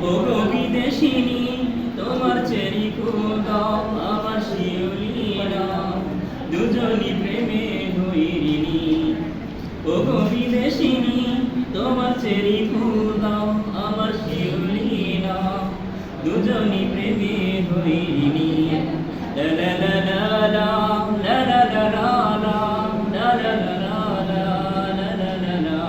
ও গো বিদেশিনী তোমার চেরি ফুল দাও আমার শিউলি নাও দুজনি প্রেমে হইরিনি ও গো বিদেশিনী তোমার চেরি ফুল দাও আমার শিউলি নাও দুজনি প্রেমে হইরিনি লা লা লা লা লা লা লা লা লা লা লা লা লা লা লা লা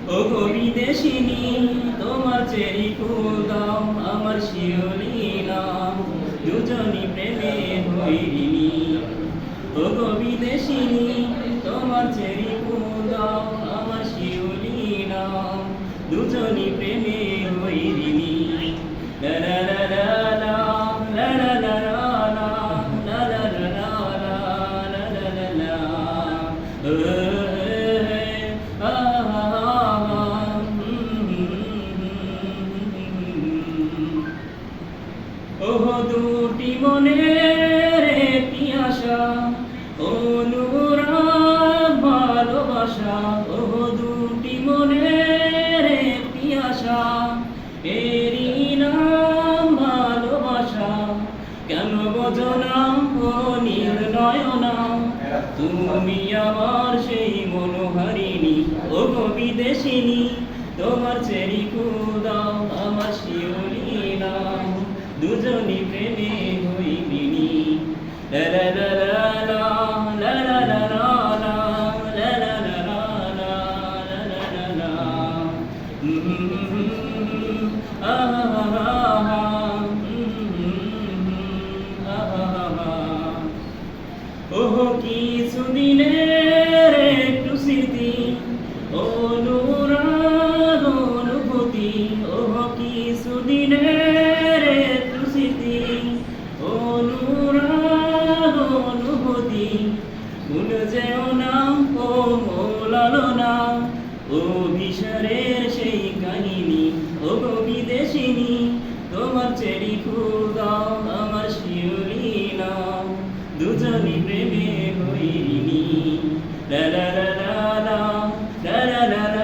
ও গো বিদেশিনী তোমার চেরি ফুল দাও আমার শিউলি নাও দুজনি প্রেমে হইরিনি ও গো বিদেশিনী তোমার চেরি ফুল দাও আমার শিউলি নাও দুজনি প্রেমে হইরিনি লা লা লা লা লা লা লা লা লা লা লা লা লা লা লা ওহ দুটি মনের একটি আশা অনুরাগ ভালোবাসা ওহ দুটি মনের একটি আশা এরই নাম ভালোবাসা কেন বোঝো না ও নির্ণয়না তুমি আমার সেই মনোহারিণী ও গো বিদেশিনী তোমার চেরি ফুল দাও আমার শিউলি নাও দুজনি প্রেমে হইবিনি লা লা লা লা লা লা লা লা লা লা লা লা লা লা লা ওহ কিছুদিনের একটু স্মৃতি অনুরাগ অনুভূতি ওহ কিছুদিনের একটু স্মৃতি অনুরাগ অনুভূতি ভুলে যেও না ও মৌলালো না অভিসারের সেই কাহিনী ও গো বিদেশিনী তোমার চেরি ফুল দাও আমার শিউলি নাও দুজনি প্রেমে হইনি লা লা লা লা লা লা লা লা